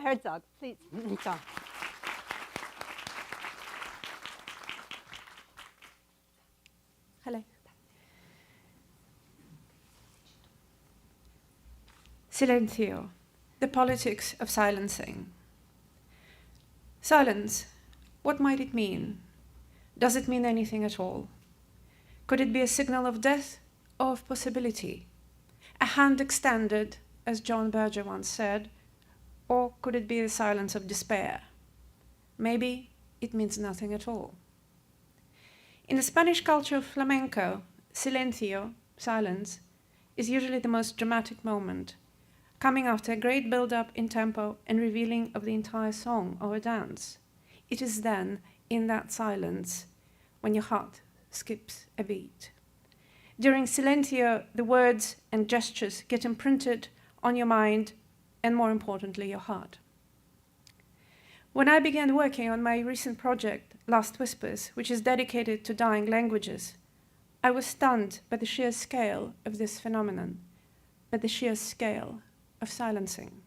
Herzog, please. Hello. Silencio, the politics of silencing. Silence, what might it mean? Does it mean anything at all? Could it be a signal of death or of possibility? A hand extended, as John Berger once said, or could it be the silence of despair? Maybe it means nothing at all. In the Spanish culture of flamenco, silencio, silence, is usually the most dramatic moment, coming after a great build-up in tempo and revealing of the entire song or a dance. It is then, in that silence, when your heart skips a beat. During silencio, the words and gestures get imprinted on your mind and, more importantly, your heart. When I began working on my recent project, Last Whispers, which is dedicated to dying languages, I was stunned by the sheer scale of this phenomenon, by the sheer scale of silencing.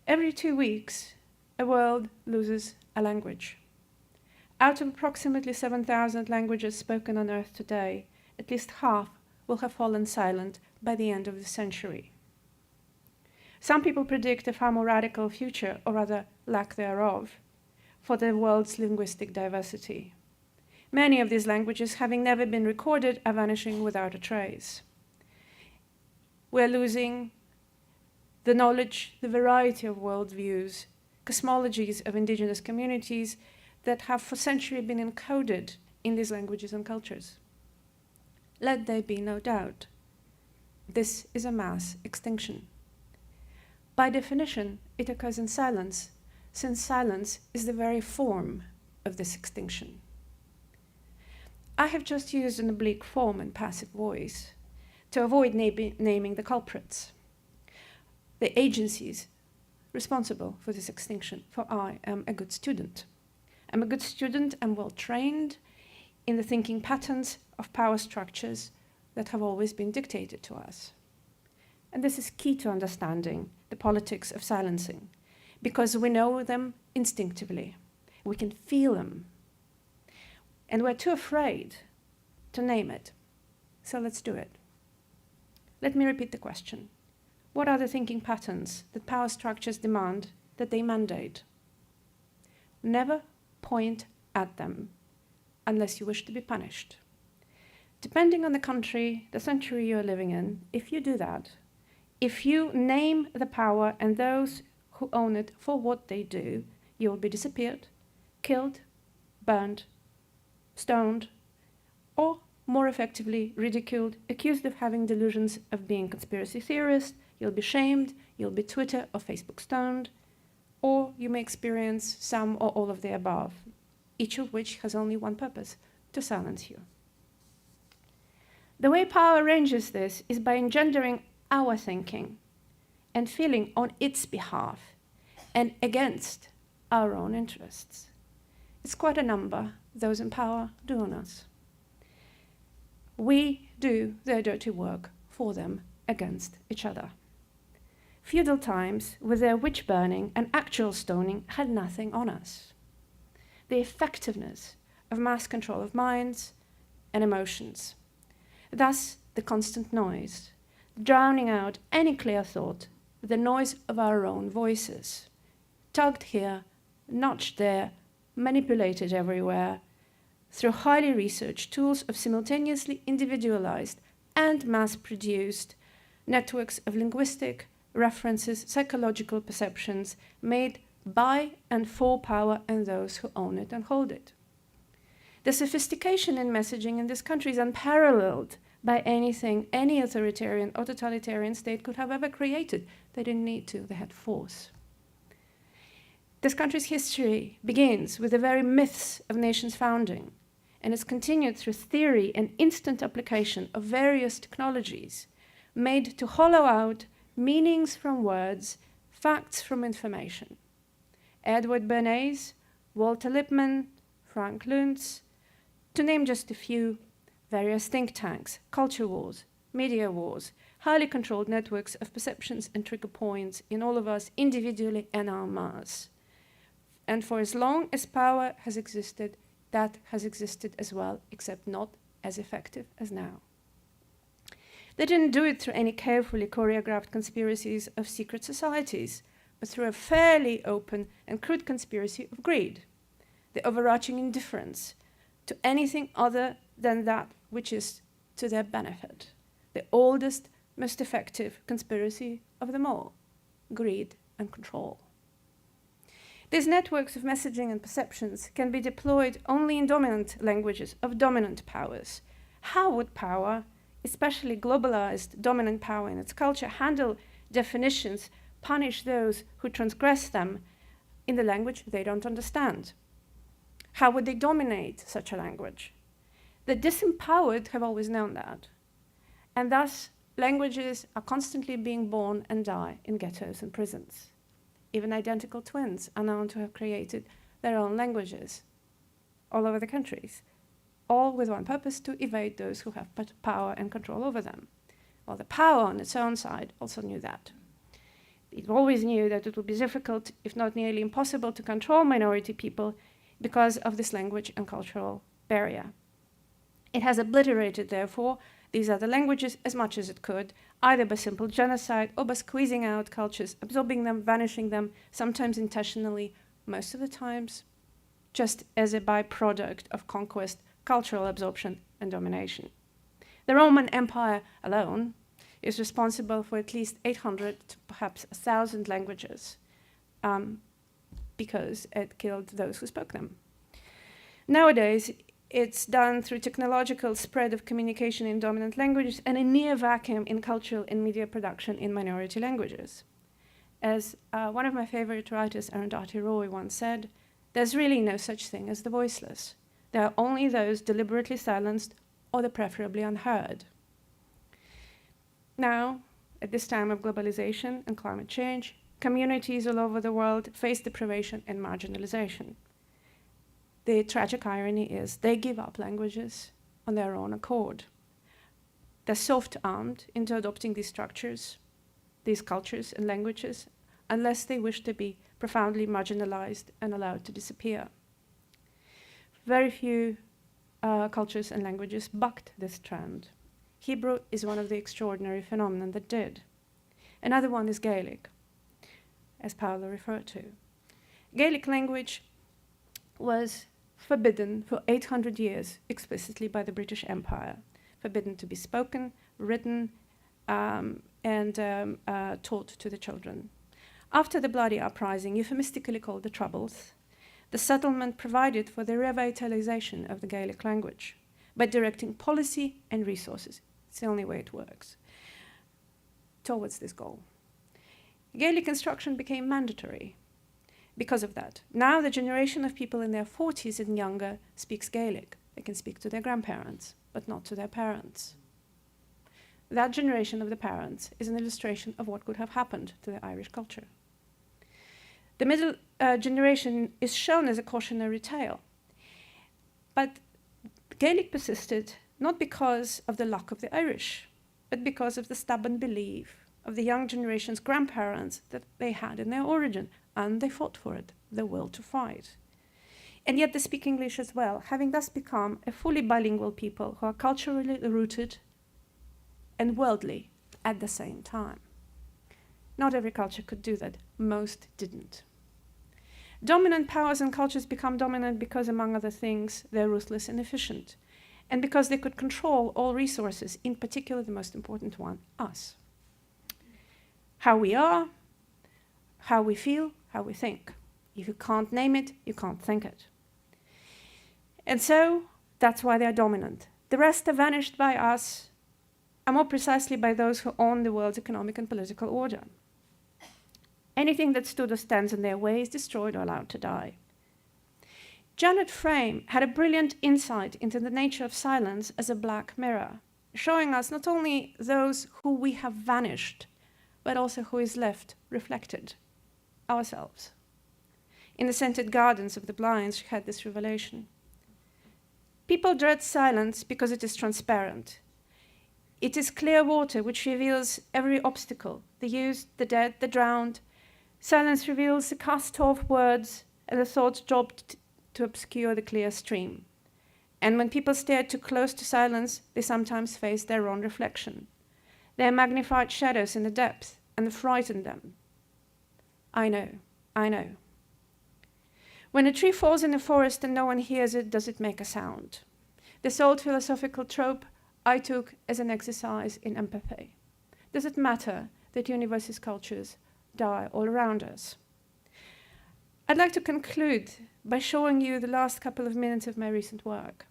Every 2 weeks, a world loses a language. Out of approximately 7,000 languages spoken on Earth today, at least half will have fallen silent by the end of the century. Some people predict a far more radical future, or rather lack thereof, for the world's linguistic diversity. Many of these languages, having never been recorded, are vanishing without a trace. We're losing the knowledge, the variety of worldviews, cosmologies of indigenous communities that have for centuries been encoded in these languages and cultures. Let there be no doubt, this is a mass extinction. By definition, it occurs in silence, since silence is the very form of this extinction. I have just used an oblique form and passive voice to avoid naming the culprits, the agencies responsible for this extinction, for I am a good student. I'm a good student and well trained in the thinking patterns of power structures that have always been dictated to us. And this is key to understanding the politics of silencing, because we know them instinctively. We can feel them. And we're too afraid to name it. So let's do it. Let me repeat the question. What are the thinking patterns that power structures demand, that they mandate? Never point at them unless you wish to be punished. Depending on the country, the century you're living in, if you do that, if you name the power and those who own it for what they do, you will be disappeared, killed, burned, stoned, or more effectively ridiculed, accused of having delusions of being conspiracy theorists. You'll be shamed, you'll be Twitter or Facebook stoned, or you may experience some or all of the above, each of which has only one purpose, to silence you. The way power arranges this is by engendering our thinking and feeling on its behalf and against our own interests. It's quite a number those in power do on us. We do their dirty work for them against each other. Feudal times, with their witch burning and actual stoning, had nothing on us. The effectiveness of mass control of minds and emotions. Thus, the constant noise, drowning out any clear thought, the noise of our own voices, tugged here, notched there, manipulated everywhere, through highly researched tools of simultaneously individualized and mass-produced networks of linguistic references, psychological perceptions made by and for power and those who own it and hold it. The sophistication in messaging in this country is unparalleled by anything any authoritarian or totalitarian state could have ever created. They didn't need to, they had force. This country's history begins with the very myths of nations' founding, and it's continued through theory and instant application of various technologies made to hollow out meanings from words, facts from information. Edward Bernays, Walter Lippmann, Frank Luntz, to name just a few, various think tanks, culture wars, media wars, highly controlled networks of perceptions and trigger points in all of us individually and en masse. And for as long as power has existed, that has existed as well, except not as effective as now. They didn't do it through any carefully choreographed conspiracies of secret societies, but through a fairly open and crude conspiracy of greed, the overarching indifference to anything other than that which is to their benefit, the oldest, most effective conspiracy of them all, greed and control. These networks of messaging and perceptions can be deployed only in dominant languages of dominant powers. How would power, especially globalized dominant power in its culture, handle definitions, punish those who transgress them in the language they don't understand? How would they dominate such a language? The disempowered have always known that. And thus, languages are constantly being born and die in ghettos and prisons. Even identical twins are known to have created their own languages all over the countries, all with one purpose: to evade those who have power and control over them. Well, the power on its own side also knew that. It always knew that it would be difficult, if not nearly impossible, to control minority people because of this language and cultural barrier. It has obliterated, therefore, these other languages as much as it could, either by simple genocide or by squeezing out cultures, absorbing them, vanishing them, sometimes intentionally, most of the times just as a byproduct of conquest, cultural absorption, and domination. The Roman Empire alone is responsible for at least 800 to perhaps 1,000 languages, because it killed those who spoke them. Nowadays, it's done through technological spread of communication in dominant languages and a near vacuum in cultural and media production in minority languages. As one of my favorite writers, Arundhati Roy, once said, there's really no such thing as the voiceless. There are only those deliberately silenced or the preferably unheard. Now, at this time of globalization and climate change, communities all over the world face deprivation and marginalization. The tragic irony is they give up languages on their own accord. They're soft-armed into adopting these structures, these cultures and languages, unless they wish to be profoundly marginalized and allowed to disappear. Very few cultures and languages bucked this trend. Hebrew is one of the extraordinary phenomena that did. Another one is Gaelic, as Paola referred to. Gaelic language was forbidden for 800 years explicitly by the British Empire, forbidden to be spoken, written, and taught to the children. After the bloody uprising, euphemistically called the Troubles, the settlement provided for the revitalization of the Gaelic language by directing policy and resources. It's the only way it works towards this goal. Gaelic instruction became mandatory because of that. Now the generation of people in their 40s and younger speaks Gaelic. They can speak to their grandparents, but not to their parents. That generation of the parents is an illustration of what could have happened to the Irish culture. The middle generation is shown as a cautionary tale. But Gaelic persisted not because of the luck of the Irish, but because of the stubborn belief of the young generation's grandparents that they had in their origin, and they fought for it, the will to fight. And yet they speak English as well, having thus become a fully bilingual people who are culturally rooted and worldly at the same time. Not every culture could do that. Most didn't. Dominant powers and cultures become dominant because, among other things, they're ruthless and efficient, and because they could control all resources, in particular the most important one, us. How we are, how we feel, how we think. If you can't name it, you can't think it. And so, that's why they're dominant. The rest are vanished by us, and more precisely by those who own the world's economic and political order. Anything that stood or stands in their way is destroyed or allowed to die. Janet Frame had a brilliant insight into the nature of silence as a black mirror, showing us not only those who we have vanished, but also who is left reflected, ourselves. In the scented gardens of the blinds, she had this revelation. People dread silence because it is transparent. It is clear water which reveals every obstacle, the youth, the dead, the drowned. Silence reveals the cast-off words and the thoughts dropped to obscure the clear stream. And when people stare too close to silence, they sometimes face their own reflection. Their magnified shadows in the depth, and they frighten them. I know. When a tree falls in the forest and no one hears it, does it make a sound? This old philosophical trope I took as an exercise in empathy. Does it matter that universe's cultures die all around us? I'd like to conclude by showing you the last couple of minutes of my recent work,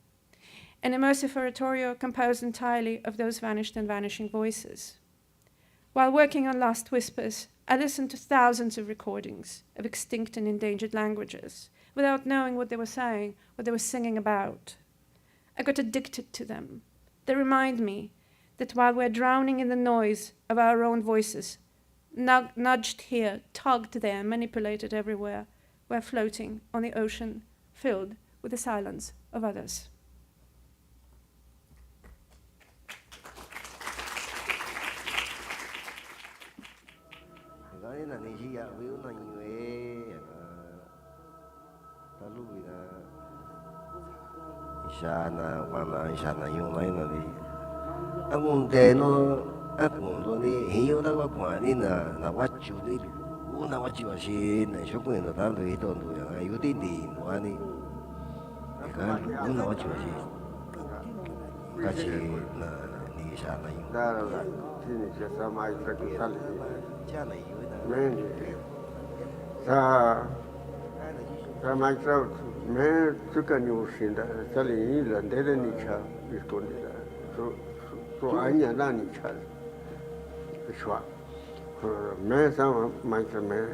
an immersive oratorio composed entirely of those vanished and vanishing voices. While working on Last Whispers, I listened to thousands of recordings of extinct and endangered languages without knowing what they were saying, what they were singing about. I got addicted to them. They remind me that while we're drowning in the noise of our own voices, nudged here, tugged there, manipulated everywhere, we're floating on the ocean filled with the silence of others. Shana wana shana yunga ina di amunde no akundo ni hiyo da kwa ni na wachu ni una wachu wa shi na shoku ni da ndo ito ndo ya yu di di no ani ka una wachu wa shi ka chi na ni shana yunga da la ti ni se sa mai sa ki sal cha na yu na men sa mai sa मैं चुका नहीं उसिंदा चले ये लंदे रे निचा इसको निचा तो आइया ना निचा विश्वा मैं साम मैं तो मैं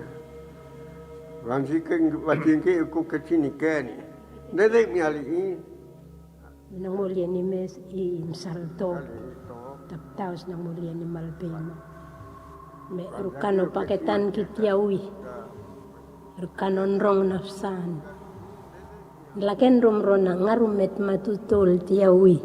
वांची के को कच्ची निके नहीं दे मियाली nang mulia ni mes I salto taptaus nang mulia ni malpema me rukano paketan kitiawi rukanon rong nafsan laken romrona ngarumet matutol tiawi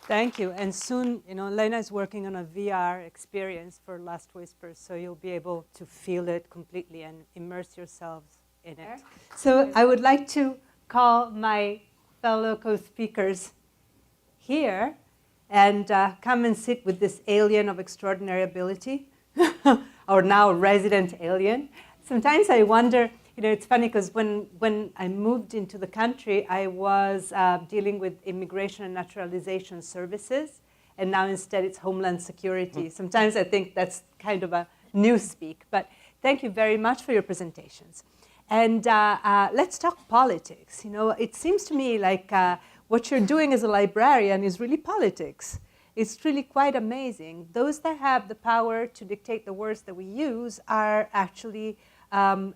Thank you. And soon, Lena is working on a VR experience for Last Whispers, so you'll be able to feel it completely and immerse yourselves in it. So I would like to call my fellow co-speakers here and come and sit with this alien of extraordinary ability, or now resident alien. Sometimes I wonder, it's funny because when I moved into the country, I was dealing with immigration and naturalization services, and now instead it's Homeland Security. Sometimes I think that's kind of a new speak, but thank you very much for your presentations. And let's talk politics. It seems to me like what you're doing as a librarian is really politics. It's really quite amazing. Those that have the power to dictate the words that we use are actually are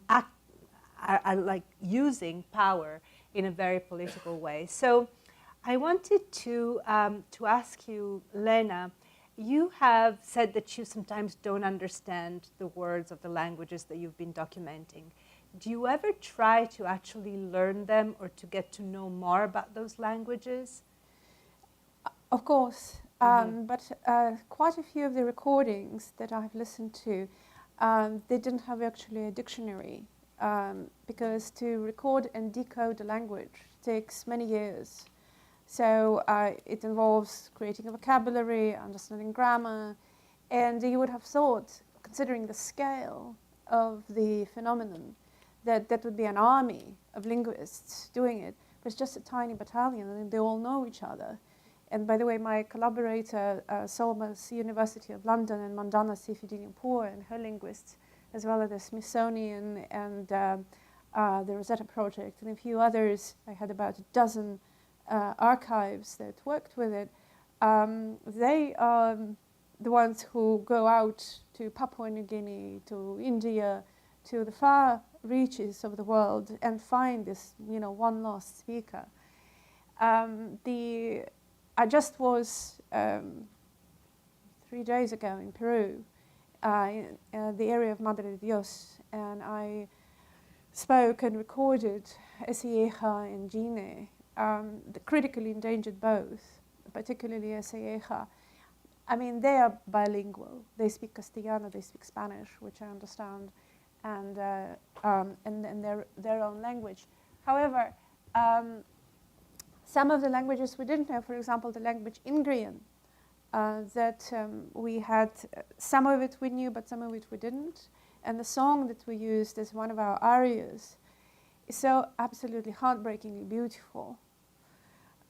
like using power in a very political way. So I wanted to ask you, Lena, you have said that you sometimes don't understand the words of the languages that you've been documenting. Do you ever try to actually learn them or to get to know more about those languages? Of course, but quite a few of the recordings that I've listened to, they didn't have actually a dictionary, because to record and decode a language takes many years. So it involves creating a vocabulary, understanding grammar, and you would have thought, considering the scale of the phenomenon, that that would be an army of linguists doing it, but it's just a tiny battalion and they all know each other. And by the way, my collaborator, Solom's University of London and Mandana Seyfuddinpour and her linguists, as well as the Smithsonian and the Rosetta Project and a few others, I had about a dozen archives that worked with it. They are the ones who go out to Papua New Guinea, to India, to the far reaches of the world and find this, one lost speaker. I just was 3 days ago in Peru, in the area of Madre de Dios, and I spoke and recorded Esieja and Gine, the critically endangered both, particularly Esieja. I mean, they are bilingual. They speak Castellano, they speak Spanish, which I understand, and their own language. However, some of the languages we didn't know, for example, the language Ingrian, that we had, some of it we knew, but some of it we didn't. And the song that we used as one of our arias is so absolutely heartbreakingly beautiful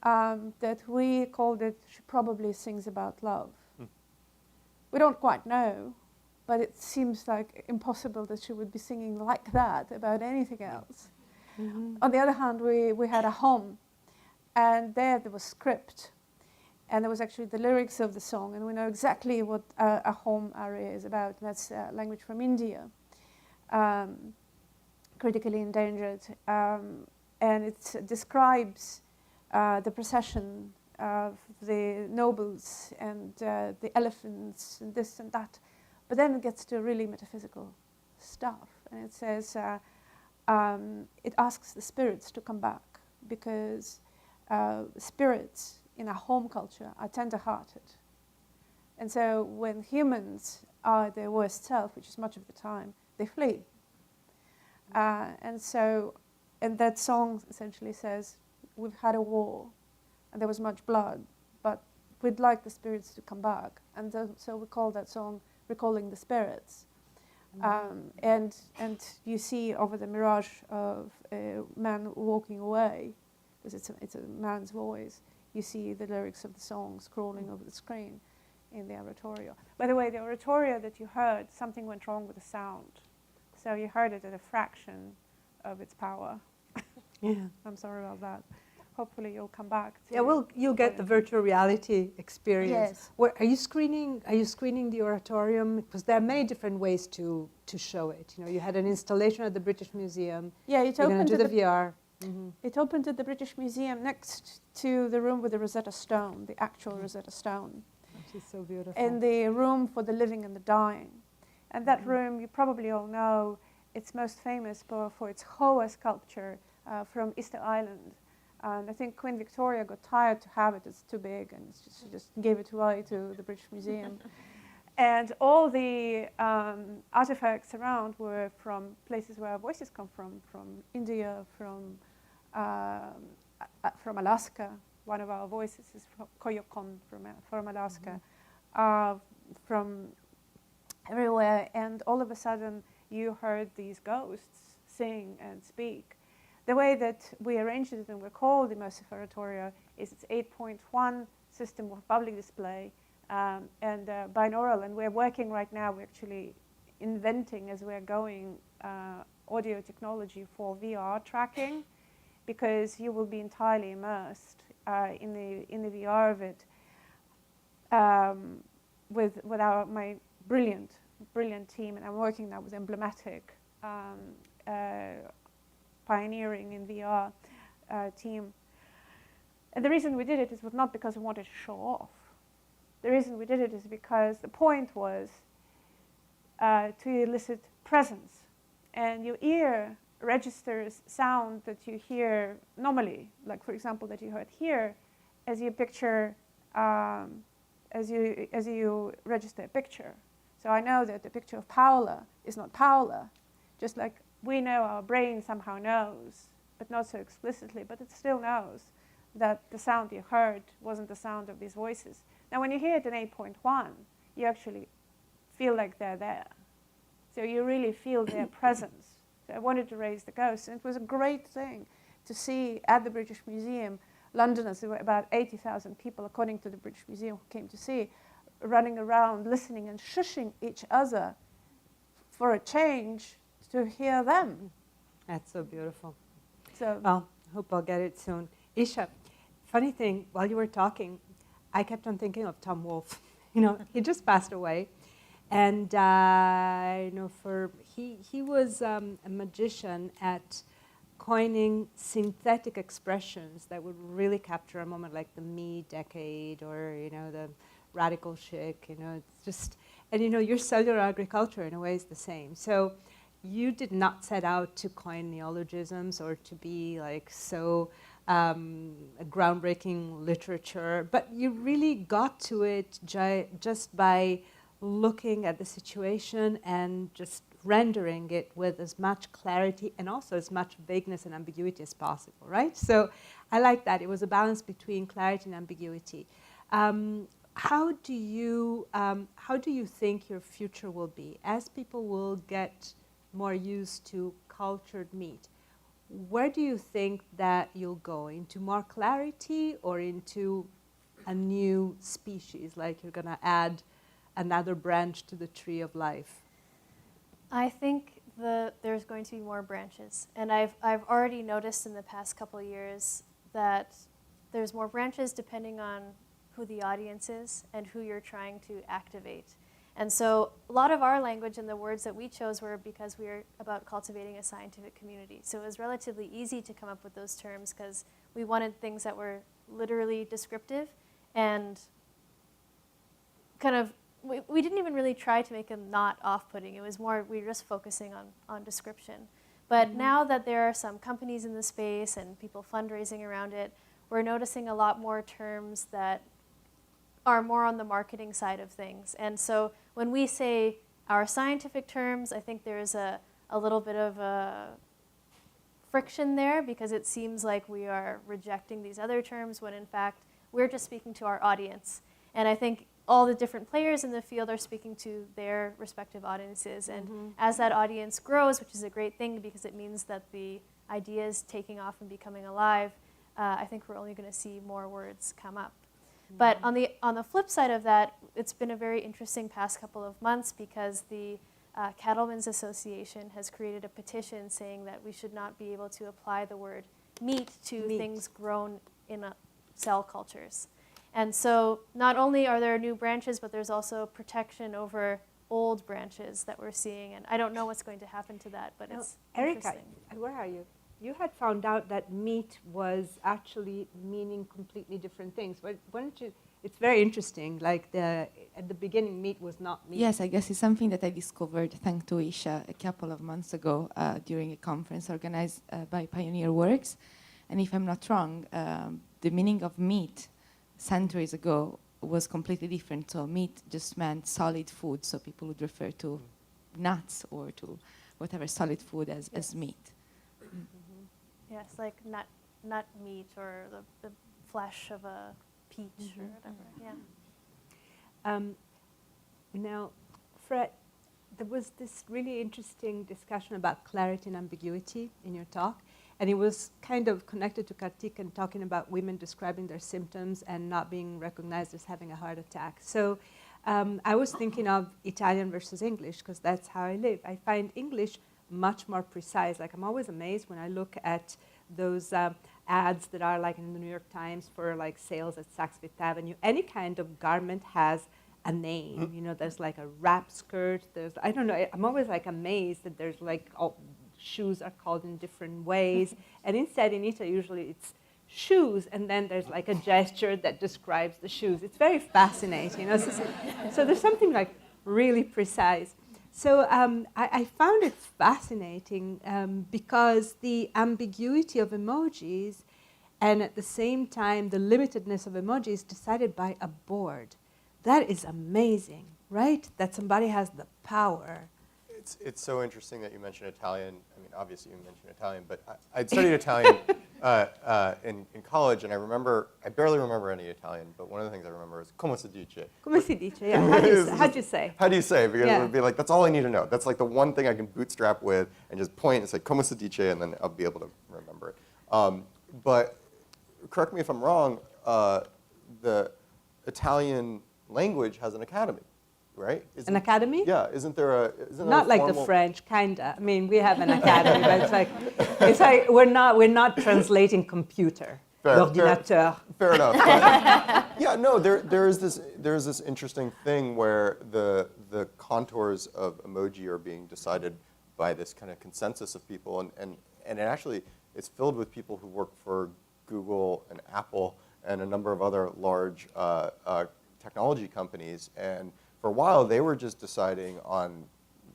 that we called it She Probably Sings About Love. We don't quite know, but it seems like impossible that she would be singing like that about anything else. On the other hand, we had a home, and there was script, and there was actually the lyrics of the song, and we know exactly what a home aria is about. And that's language from India, critically endangered, and it describes the procession of the nobles and the elephants and this and that. But then it gets to really metaphysical stuff, and it says, it asks the spirits to come back, because spirits in a home culture are tender-hearted. And so when humans are their worst self, which is much of the time, they flee. And that song essentially says, we've had a war, and there was much blood, but we'd like the spirits to come back. And so we call that song Recalling the Spirits. And you see over the mirage of a man walking away, because it's a man's voice, you see the lyrics of the song scrolling over the screen in the oratorio. By the way, the oratorio that you heard, something went wrong with the sound. So you heard it at a fraction of its power. Yeah. I'm sorry about that. Hopefully you'll come back. You'll get the virtual reality experience. Yes. Are you screening the oratorium? Because there are many different ways to show it. You had an installation at the British Museum. Yeah, it You're opened to do the VR. It opened at the British Museum next to the room with the Rosetta Stone, the actual Rosetta Stone. Which is so beautiful. And the room for the living and the dying. And that room, you probably all know, it's most famous for its Hoa sculpture from Easter Island. And I think Queen Victoria got tired to have it. It's too big, and she just gave it away to the British Museum. And all the artifacts around were from places where our voices come from India, from Alaska. One of our voices is from Koyukon from Alaska, from everywhere. And all of a sudden, you heard these ghosts sing and speak. The way that we arranged it and we called immersive oratorio is it's 8.1 system of public display and binaural. And we're working right now, we're actually inventing as we're going audio technology for VR tracking, because you will be entirely immersed in the VR of it with my brilliant team, and I'm working now with Emblematic, pioneering in VR team. And the reason we did it was not because we wanted to show off. The reason we did it is because the point was to elicit presence. And your ear registers sound that you hear normally, like, for example, that you heard here, as you picture, as you register a picture. So I know that the picture of Paola is not Paola, just like we know our brain somehow knows, but not so explicitly, but it still knows that the sound you heard wasn't the sound of these voices. Now, when you hear it in 8.1, you actually feel like they're there. So you really feel their presence. So I wanted to raise the ghost. And it was a great thing to see at the British Museum, Londoners, there were about 80,000 people, according to the British Museum, who came to see, running around, listening and shushing each other for a change to hear them. That's so beautiful. So, well, I hope I'll get it soon. Isha, funny thing, while you were talking, I kept on thinking of Tom Wolfe. You know, he just passed away. And he was a magician at coining synthetic expressions that would really capture a moment like the Me Decade or, the radical chic, it's just, and your cellular agriculture in a way is the same. So you did not set out to coin neologisms or to be like so a groundbreaking literature, but you really got to it just by looking at the situation and just rendering it with as much clarity and also as much vagueness and ambiguity as possible, right? So I like that. It was a balance between clarity and ambiguity. How do you think your future will be as people will get more used to cultured meat? Where do you think that you'll go? Into more clarity or into a new species, like you're going to add another branch to the tree of life? I think there's going to be more branches. And I've already noticed in the past couple of years that there's more branches depending on who the audience is and who you're trying to activate. And so a lot of our language and the words that we chose were because we were about cultivating a scientific community. So it was relatively easy to come up with those terms because we wanted things that were literally descriptive and kind of, we didn't even really try to make them not off-putting. It was more, we were just focusing on description. But now that there are some companies in the space and people fundraising around it, we're noticing a lot more terms that are more on the marketing side of things. And so when we say our scientific terms, I think there's a little bit of a friction there because it seems like we are rejecting these other terms when in fact we're just speaking to our audience. And I think all the different players in the field are speaking to their respective audiences. And as that audience grows, which is a great thing because it means that the idea is taking off and becoming alive, I think we're only going to see more words come up. But on the flip side of that, it's been a very interesting past couple of months because the Cattlemen's Association has created a petition saying that we should not be able to apply the word meat to things grown in cell cultures. And so not only are there new branches, but there's also protection over old branches that we're seeing. And I don't know what's going to happen to that, but it's interesting. Erika, where are you? You had found out that meat was actually meaning completely different things. Why don't you? It's very interesting. Like at the beginning, meat was not meat. Yes, I guess it's something that I discovered thanks to Isha a couple of months ago during a conference organized by Pioneer Works. And if I'm not wrong, the meaning of meat centuries ago was completely different. So meat just meant solid food. So people would refer to nuts or to whatever solid food as meat. Yes, like nut meat or the flesh of a peach or whatever. Yeah. Now, Fred, there was this really interesting discussion about clarity and ambiguity in your talk, and it was kind of connected to Kartik and talking about women describing their symptoms and not being recognized as having a heart attack. So I was thinking of Italian versus English because that's how I live. I find English much more precise. Like I'm always amazed when I look at those ads that are like in the New York Times for like sales at Saks Fifth Avenue. Any kind of garment has a name. You know, there's like a wrap skirt. There's, I don't know, I'm always like amazed that there's like, shoes are called in different ways. And instead in Italy, usually it's shoes, and then there's like a gesture that describes the shoes. It's very fascinating. You know? So there's something like really precise. So I found it fascinating because the ambiguity of emojis and at the same time the limitedness of emojis decided by a board. That is amazing, right? That somebody has the power. It's so interesting that you mentioned Italian. I mean, obviously you mentioned Italian, but I'd studied Italian in college, and I barely remember any Italian, but one of the things I remember is come si dice. Come si dice, yeah. How do you say? How do you say? Because Yeah. it would be like, that's all I need to know. That's like the one thing I can bootstrap with and just point and say come si dice, and then I'll be able to remember it. But correct me if I'm wrong, the Italian language has an academy, right? An academy? Yeah, isn't there Not a like the formal- French, kinda. I mean, we have an academy, but it's like we're not translating computer. L'ordinateur. Fair enough. But, yeah, no, there's this interesting thing where the contours of emoji are being decided by this kind of consensus of people, and it actually it's filled with people who work for Google and Apple and a number of other large technology companies. And for a while, they were just deciding on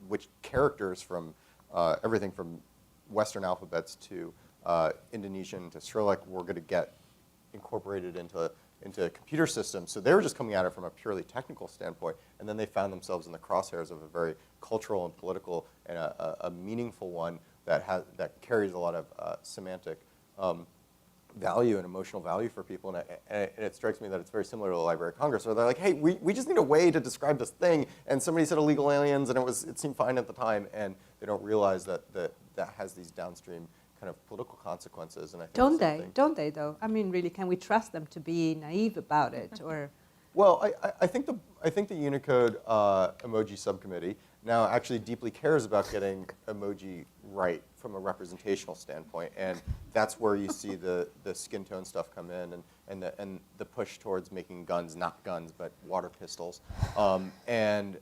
which characters from everything from Western alphabets to Indonesian to Cyrillic were going to get incorporated into computer systems. So they were just coming at it from a purely technical standpoint, and then they found themselves in the crosshairs of a very cultural and political and a meaningful one that carries a lot of semantic value and emotional value for people. And it strikes me that it's very similar to the Library of Congress, where they're like, hey, we just need a way to describe this thing. And somebody said illegal aliens, and it seemed fine at the time. And they don't realize that has these downstream kind of political consequences. And I think Don't they though? I mean, really, can we trust them to be naive about it, or? Well, I think the Unicode emoji subcommittee now actually deeply cares about getting emoji right from a representational standpoint, and that's where you see the skin tone stuff come in, and the push towards making guns not guns but water pistols, and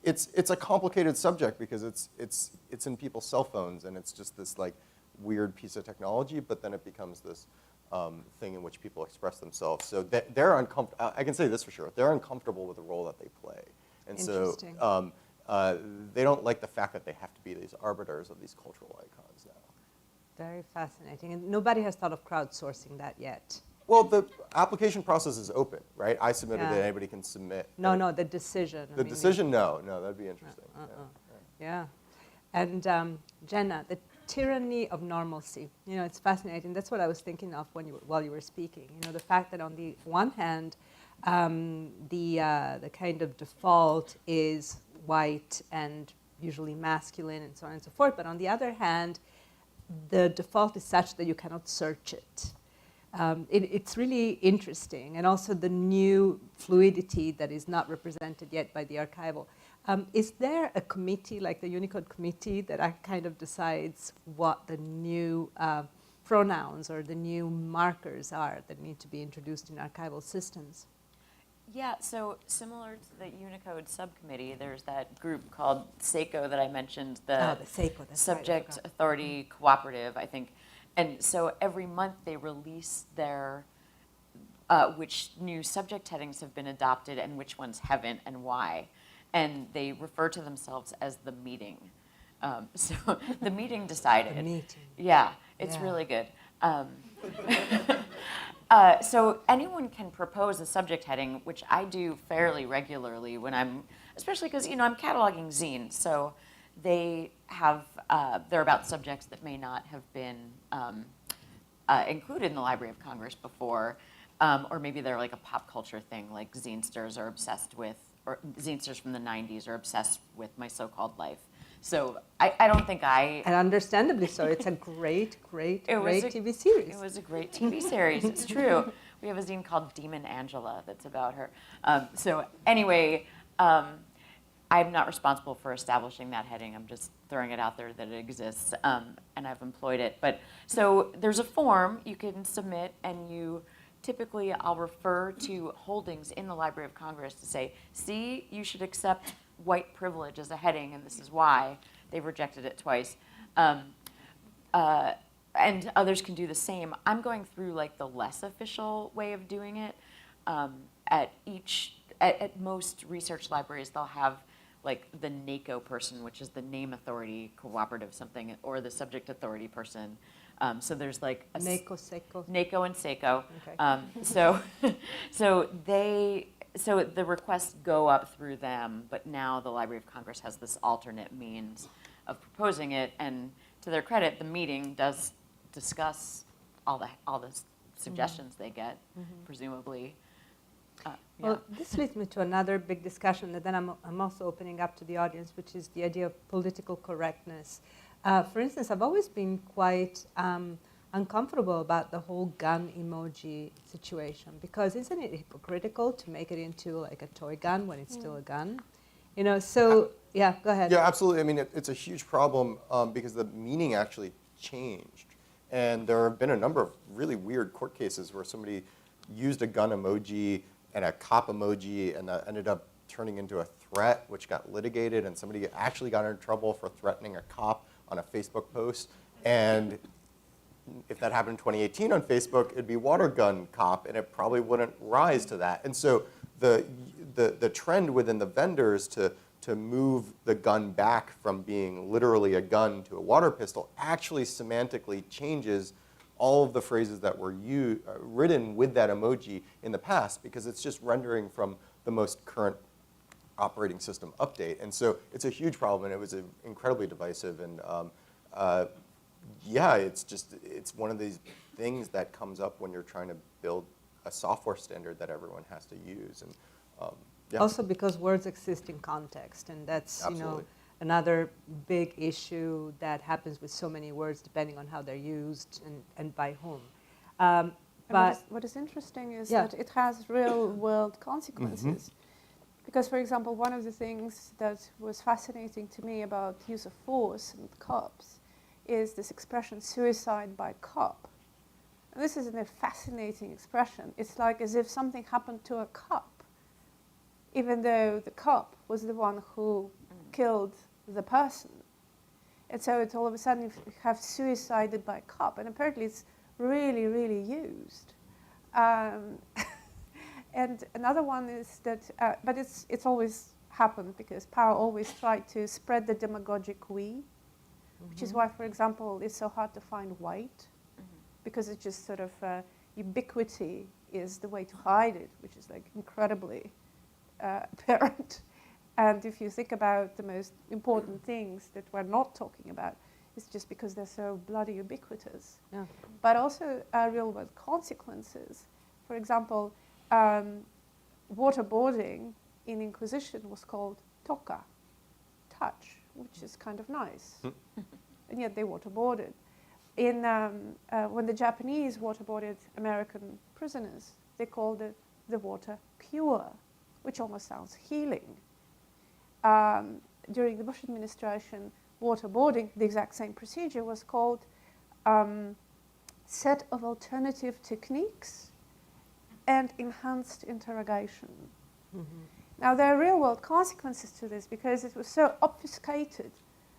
it's a complicated subject because it's in people's cell phones, and it's just this like weird piece of technology, but then it becomes this thing in which people express themselves. So they're uncomfortable. I can say this for sure. They're uncomfortable with the role that they play, and so they don't like the fact that they have to be these arbiters of these cultural icons now. Very fascinating, and nobody has thought of crowdsourcing that yet. Well, the application process is open, right? I submitted Yeah. it. Anybody can submit. No, the decision. The decision, no, that'd be interesting. Yeah. And Jenna, the tyranny of normalcy. You know, it's fascinating. That's what I was thinking of while you were speaking. You know, the fact that on the one hand, the kind of default is white and usually masculine and so on and so forth. But on the other hand, the default is such that you cannot search it. It's really interesting, and also the new fluidity that is not represented yet by the archival. Is there a committee, like the Unicode committee, that kind of decides what the new pronouns or the new markers are that need to be introduced in archival systems? Yeah, so similar to the Unicode subcommittee, there's that group called SACO that I mentioned, the SACO, that's Subject right, Authority Cooperative, I think. And so every month they release their, which new subject headings have been adopted and which ones haven't and why. And they refer to themselves as the meeting. So the meeting decided. The meeting. Yeah, it's really good. So anyone can propose a subject heading, which I do fairly regularly when especially because, you know, I'm cataloging zines, so they have, they're about subjects that may not have been included in the Library of Congress before, or maybe they're like a pop culture thing, like zinesters are obsessed with, or zinesters from the 90s are obsessed with My So-Called Life. So I don't think And understandably so. It's a great TV series. It was a great TV series. It's true. We have a zine called Demon Angela that's about her. So anyway, I'm not responsible for establishing that heading. I'm just throwing it out there that it exists, and I've employed it. But so there's a form you can submit, and typically I'll refer to holdings in the Library of Congress to say, see, you should accept white privilege as a heading, and this is why. They've rejected it twice. And others can do the same. I'm going through like the less official way of doing it. At most research libraries, they'll have like the NACO person, which is the name authority cooperative something, or the subject authority person. So there's like a NACO, SECO. NACO and SECO. Okay. So the requests go up through them, but now the Library of Congress has this alternate means of proposing it, and to their credit, the meeting does discuss all the suggestions they get, presumably. Well, this leads me to another big discussion that then I'm also opening up to the audience, which is the idea of political correctness. For instance, I've always been quite uncomfortable about the whole gun emoji situation, because isn't it hypocritical to make it into like a toy gun when it's still a gun? You know, so yeah, go ahead. Yeah, absolutely. I mean, it's a huge problem because the meaning actually changed. And there have been a number of really weird court cases where somebody used a gun emoji and a cop emoji, and that ended up turning into a threat, which got litigated, and somebody actually got in trouble for threatening a cop on a Facebook post. And if that happened in 2018 on Facebook, it'd be water gun cop, and it probably wouldn't rise to that. And so the trend within the vendors to move the gun back from being literally a gun to a water pistol actually semantically changes all of the phrases that were written with that emoji in the past, because it's just rendering from the most current operating system update. And so it's a huge problem, and it was incredibly divisive. And yeah, it's one of these things that comes up when you're trying to build a software standard that everyone has to use. And yeah. Also because words exist in context, and that's another big issue that happens with so many words depending on how they're used and by whom. But what is interesting is that it has real-world consequences. Because, for example, one of the things that was fascinating to me about use of force and cops is this expression, suicide by cop. And this is a fascinating expression. It's like as if something happened to a cop, even though the cop was the one who killed the person. And so it all of a sudden you have suicided by cop, and apparently it's really, really used. And another one is that, but it's always happened because power always tried to spread the demagogic we, which is why, for example, it's so hard to find white, because it's just sort of ubiquity is the way to hide it, which is like incredibly apparent. And if you think about the most important things that we're not talking about, it's just because they're so bloody ubiquitous. Yeah. But also real-world consequences. For example, waterboarding in Inquisition was called toca, touch, which is kind of nice. And yet they waterboarded. When the Japanese waterboarded American prisoners, they called it the water cure, which almost sounds healing. During the Bush administration, waterboarding, the exact same procedure, was called set of alternative techniques and enhanced interrogation. Now, there are real-world consequences to this because it was so obfuscated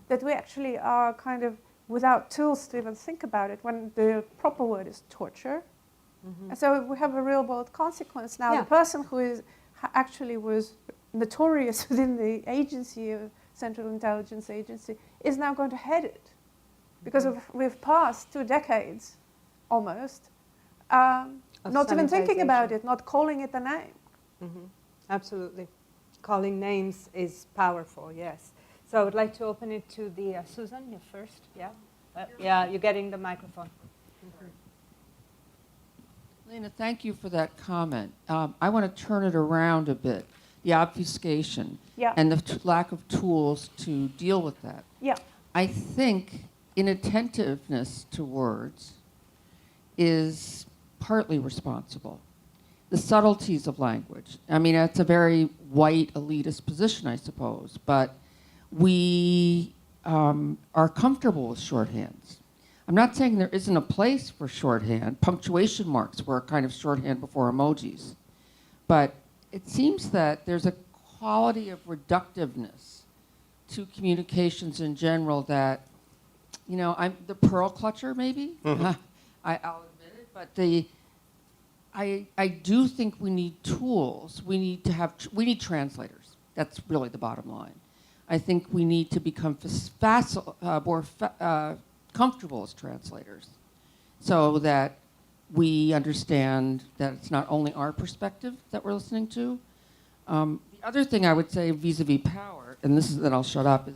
that we actually are kind of without tools to even think about it, when the proper word is torture. And so we have a real-world consequence. Now, the person who actually was notorious within the agency, Central Intelligence Agency, is now going to head it. Because we've passed 2 decades, almost, not even thinking about it, not calling it a name. Absolutely. Calling names is powerful, yes. So I would like to open it to the, Susan, you first, yeah? Yeah, you're getting the microphone. Lena, thank you for that comment. I want to turn it around a bit. The obfuscation and the lack of tools to deal with that. I think inattentiveness to words is partly responsible. the subtleties of language. I mean, it's a very white elitist position, I suppose, but we are comfortable with shorthands. I'm not saying there isn't a place for shorthand. Punctuation marks were a kind of shorthand before emojis. But it seems that there's a quality of reductiveness to communications in general that, you know, I'm the pearl clutcher maybe. Mm-hmm. I'll admit it, but I do think we need tools. We need translators. That's really the bottom line. I think we need to become more comfortable as translators, so that we understand that it's not only our perspective that we're listening to. The other thing I would say vis-a-vis power, and this is that I'll shut up, is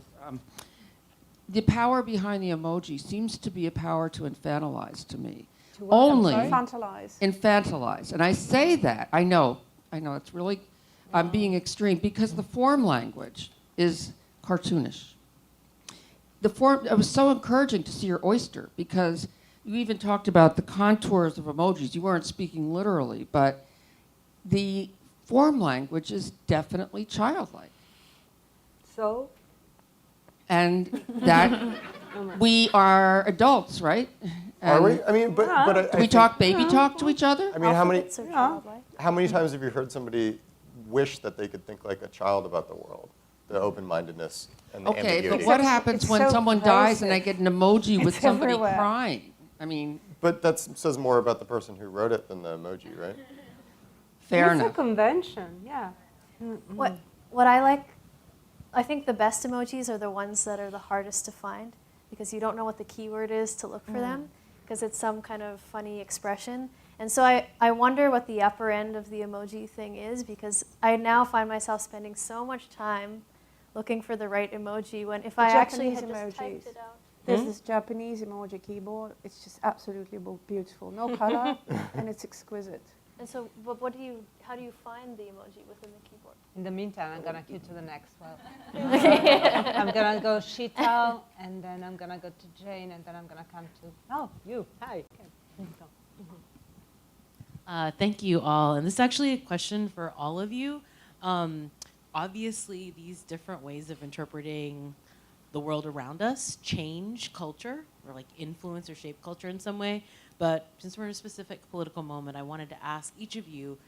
the power behind the emoji seems to be a power to infantilize to me. To what? Only Infantilize. Infantilize, and I say that I know it's really I'm being extreme because the form language is cartoonish. It was so encouraging to see your oyster because you even talked about the contours of emojis. You weren't speaking literally, but the form language is definitely childlike. So? And that we are adults, right? Are we? I mean, but do we talk baby talk to each other? I mean, how many times have you heard somebody wish that they could think like a child about the world? The open-mindedness and the ambiguity. Okay, but what happens when someone dies and I get an emoji with somebody crying? I mean... But that says more about the person who wrote it than the emoji, right? Fair enough. It's a convention, yeah. Mm-hmm. What I like, I think the best emojis are the ones that are the hardest to find because you don't know what the keyword is to look for them because it's some kind of funny expression. And so I wonder what the upper end of the emoji thing is because I now find myself spending so much time looking for the right emoji when if I actually had just typed it out. There's this Japanese emoji keyboard. It's just absolutely beautiful. No color, and it's exquisite. And so, but how do you find the emoji within the keyboard? In the meantime, I'm gonna queue to the next one. I'm gonna go Shital, and then I'm gonna go to Jane, and then I'm gonna come to, you, hi. Thank you all. And this is actually a question for all of you. Obviously, these different ways of interpreting the world around us change culture or like influence or shape culture in some way. But since we're in a specific political moment, I wanted to ask each of you,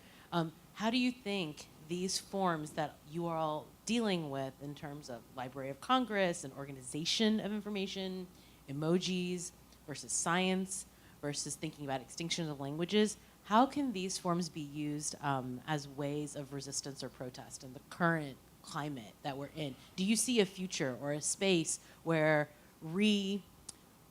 how do you think these forms that you are all dealing with in terms of Library of Congress and organization of information, emojis versus science versus thinking about extinction of languages, how can these forms be used as ways of resistance or protest in the current climate that we're in? Do you see a future or a space where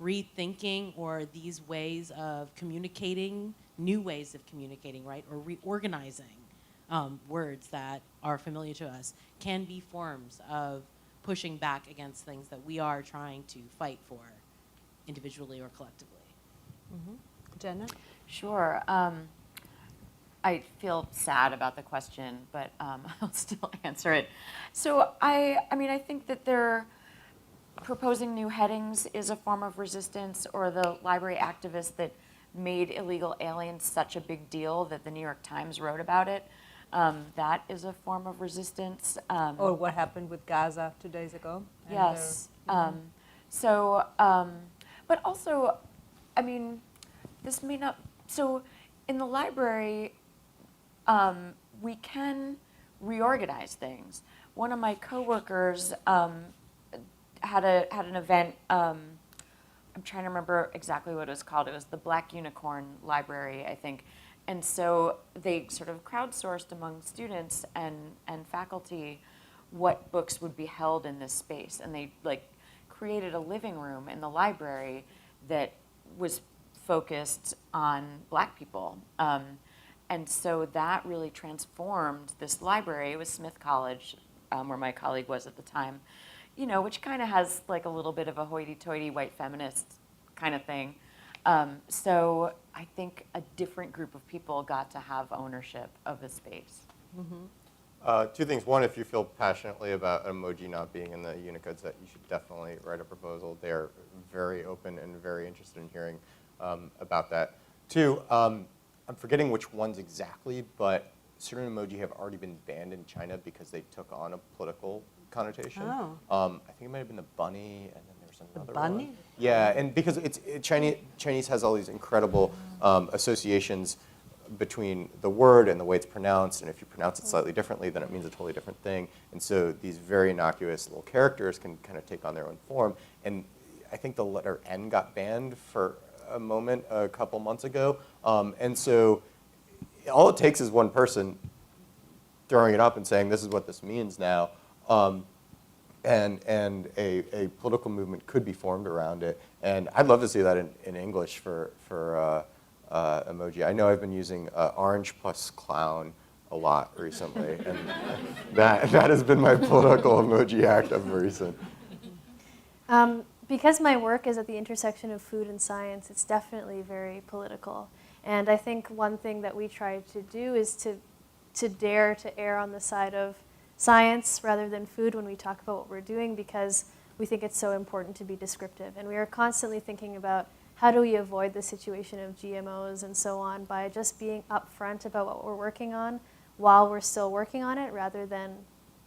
rethinking or these ways of communicating, new ways of communicating, right, or reorganizing words that are familiar to us can be forms of pushing back against things that we are trying to fight for individually or collectively? Mm-hmm. Jenna? Sure. I feel sad about the question, but I'll still answer it. So I mean, I think that they're proposing new headings is a form of resistance, or the library activists that made illegal aliens such a big deal that the New York Times wrote about it. That is a form of resistance. Or what happened with Gaza 2 days ago. Yes. But also, I mean, this may not, so in the library, we can reorganize things. One of my coworkers had an event, I'm trying to remember exactly what it was called. It was the Black Unicorn Library, I think. And so they sort of crowdsourced among students and faculty what books would be held in this space. And they created a living room in the library that was focused on Black people. And so that really transformed this library. It was Smith College, where my colleague was at the time, which kind of has a little bit of a hoity-toity white feminist kind of thing. So I think a different group of people got to have ownership of the space. Mm-hmm. Two things. One, if you feel passionately about emoji not being in the Unicode set, you should definitely write a proposal. They're very open and very interested in hearing about that. Two, I'm forgetting which ones exactly, but certain emoji have already been banned in China because they took on a political connotation. Oh. I think it might have been the bunny, and then there's another bunny? one. Yeah, and because Chinese has all these incredible associations between the word and the way it's pronounced, and if you pronounce it slightly differently, then it means a totally different thing. And so these very innocuous little characters can kind of take on their own form. And I think the letter N got banned for a moment a couple months ago. And so all it takes is one person throwing it up and saying, this is what this means now. And a political movement could be formed around it. And I'd love to see that in English for emoji. I know I've been using orange plus clown a lot recently, and that has been my political emoji act of recent. Because my work is at the intersection of food and science, it's definitely very political. And I think one thing that we try to do is to dare to err on the side of science rather than food when we talk about what we're doing, because we think it's so important to be descriptive. And we are constantly thinking about how do we avoid the situation of GMOs and so on by just being upfront about what we're working on while we're still working on it, rather than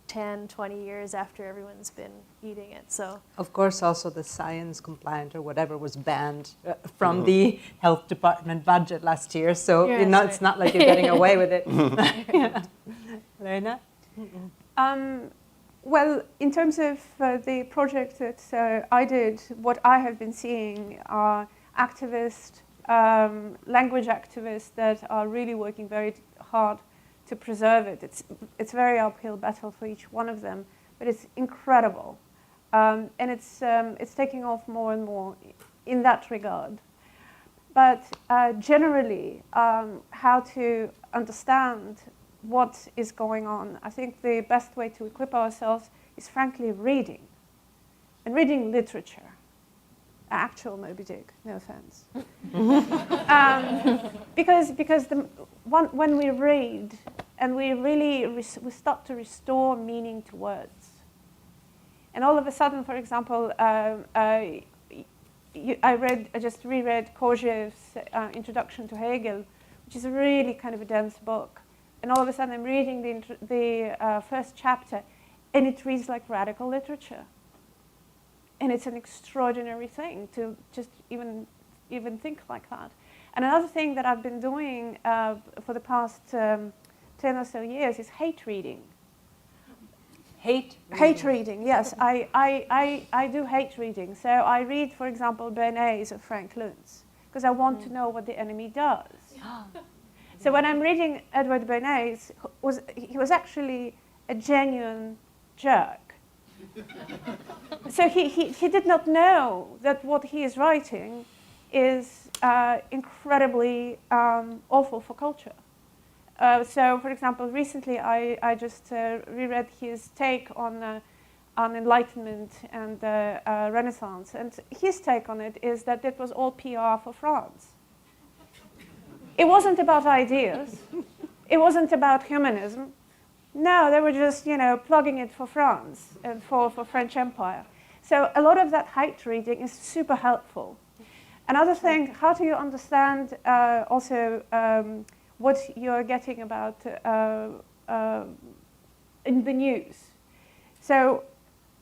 10, 20 years after everyone's been eating it. So, of course, also the science compliant or whatever was banned from the health department budget last year. So it's not like you're getting away with it. Yeah. Lena? Well, in terms of the project that I did, what I have been seeing are activists, language activists that are really working very hard to preserve it. It's a very uphill battle for each one of them, but it's incredible. And it's taking off more and more in that regard. But generally, how to understand what is going on, I think the best way to equip ourselves is frankly reading, and reading literature. Actual Moby Dick, no offense. Because when we read and we really we start to restore meaning to words, and all of a sudden, for example, I just reread Kojève's Introduction to Hegel, which is a really kind of a dense book, and all of a sudden I'm reading the first chapter, and it reads like radical literature. And it's an extraordinary thing to just even think like that. And another thing that I've been doing for the past 10 or so years is hate reading. Hate reading, yes. I do hate reading. So I read, for example, Bernays of Frank Luntz, because I want to know what the enemy does. So when I'm reading Edward Bernays, he was actually a genuine jerk. So he did not know that what he is writing is incredibly awful for culture. So, for example, recently I just reread his take on Enlightenment and Renaissance, and his take on it is that it was all PR for France. It wasn't about ideas. It wasn't about humanism. No, they were just, plugging it for France and for French Empire. So a lot of that hate reading is super helpful. Another thing, how do you understand also what you're getting about in the news? So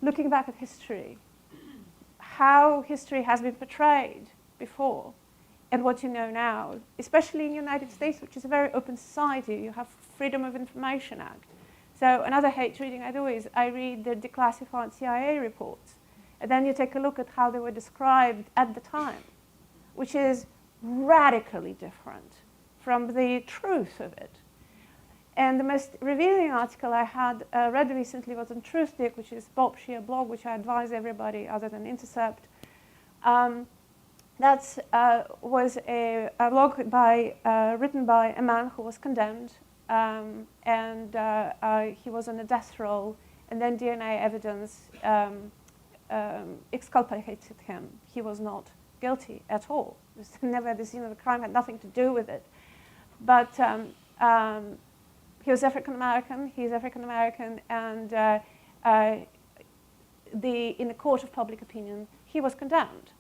looking back at history, how history has been portrayed before and what you know now, especially in the United States, which is a very open society. You have Freedom of Information Act. So another hate reading I do is I read the declassified CIA reports, and then you take a look at how they were described at the time, which is radically different from the truth of it. And the most revealing article I had read recently was on Truthdig, which is Bob Shear blog, which I advise everybody other than Intercept. That was a blog written by a man who was condemned. And he was on a death row, and then DNA evidence exculpated him. He was not guilty at all. He was never at the scene of the crime, had nothing to do with it. But he was African American. He's African American, and in the court of public opinion, he was condemned.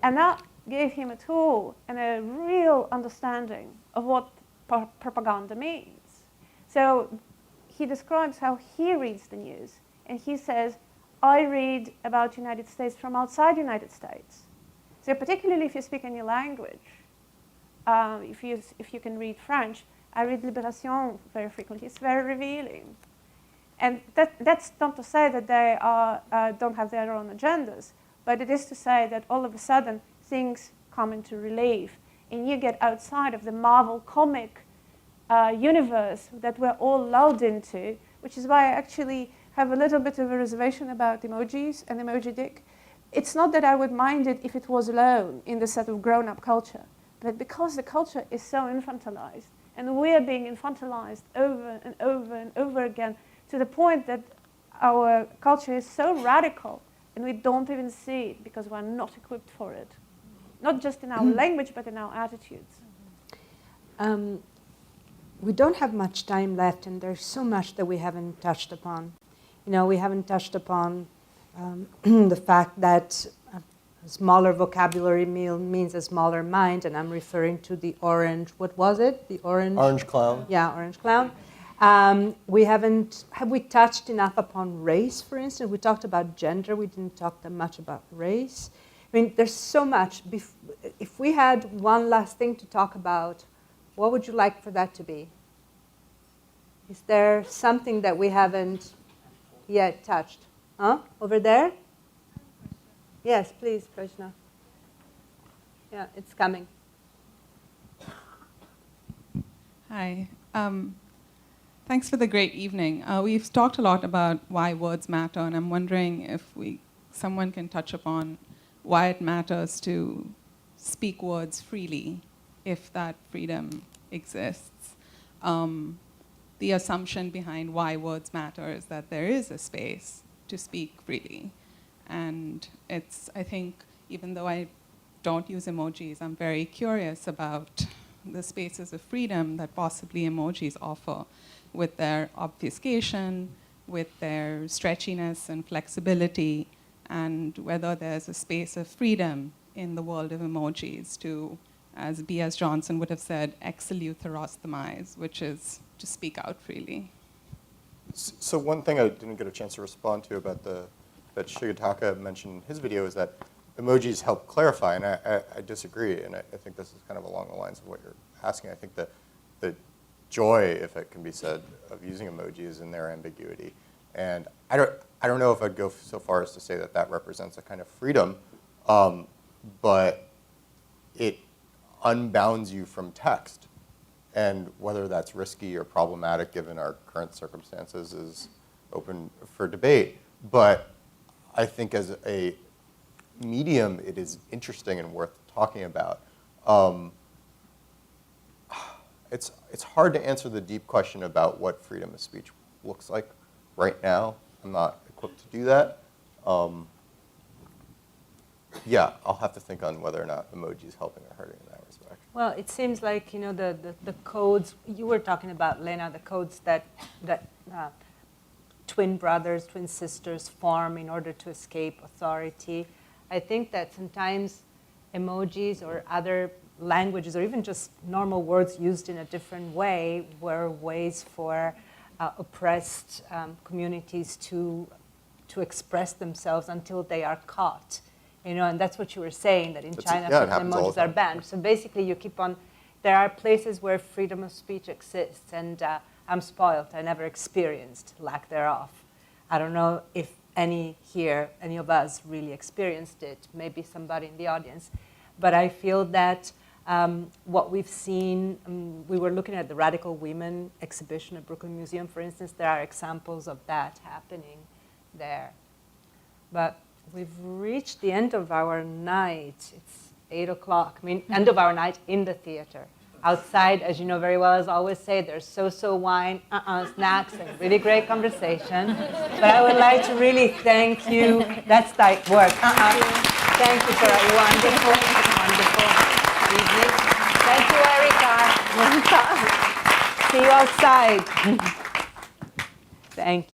And that gave him a tool and a real understanding of what propaganda means. So he describes how he reads the news, and he says, I read about the United States from outside the United States. So particularly if you speak any language, if you can read French, I read Libération very frequently. It's very revealing. And that's not to say that they don't have their own agendas, but it is to say that all of a sudden things come into relief, and you get outside of the Marvel comic universe that we're all lulled into, which is why I actually have a little bit of a reservation about emojis and emoji dick. It's not that I would mind it if it was alone in the set of grown-up culture, but because the culture is so infantilized, and we're being infantilized over and over and over again, to the point that our culture is so radical, and we don't even see it because we're not equipped for it. Not just in our language, but in our attitudes. We don't have much time left, and there's so much that we haven't touched upon. You know, we haven't touched upon the fact that a smaller vocabulary means a smaller mind, and I'm referring to the orange, what was it? The orange? Orange clown. Yeah, orange clown. Have we touched enough upon race, for instance? We talked about gender, we didn't talk that much about race. I mean, there's so much. If we had one last thing to talk about, what would you like for that to be? Is there something that we haven't yet touched? Huh? Over there? Yes, please, Krishna. Yeah, it's coming. Hi. Thanks for the great evening. We've talked a lot about why words matter, and I'm wondering if someone can touch upon why it matters to speak words freely, if that freedom exists. The assumption behind why words matter is that there is a space to speak freely. And I think, even though I don't use emojis, I'm very curious about the spaces of freedom that possibly emojis offer, with their obfuscation, with their stretchiness and flexibility, and whether there's a space of freedom in the world of emojis to, as B.S. Johnson would have said, exeleutherostomize, which is to speak out freely. So one thing I didn't get a chance to respond to about that Shigetaka mentioned in his video is that emojis help clarify, and I disagree, and I think this is kind of along the lines of what you're asking. I think that the joy, if it can be said, of using emojis is in their ambiguity. And I don't know if I'd go so far as to say that that represents a kind of freedom, but it unbounds you from text. And whether that's risky or problematic given our current circumstances is open for debate. But I think as a medium, it is interesting and worth talking about. It's hard to answer the deep question about what freedom of speech looks like right now. I'm not equipped to do that. Yeah, I'll have to think on whether or not emoji is helping or hurting in that respect. Well, it seems like, you know, the codes, you were talking about, Lena, the codes that twin brothers, twin sisters form in order to escape authority. I think that sometimes emojis or other languages, or even just normal words used in a different way, were ways for oppressed communities to express themselves until they are caught. You know, and that's what you were saying, that in China, certain emojis are banned. So basically, you keep on, there are places where freedom of speech exists, and I'm spoiled. I never experienced lack thereof. I don't know if any of us really experienced it, maybe somebody in the audience. But I feel that what we've seen, we were looking at the Radical Women exhibition at Brooklyn Museum, for instance. There are examples of that happening there. But we've reached the end of our night. It's 8 o'clock. I mean, end of our night in the theater. Outside, as you know very well, as I always say, there's so-so wine, snacks, and really great conversation. But I would like to really thank you. That's like work. Thank you for a wonderful evening. Thank you, Erica. See you outside. Thank you.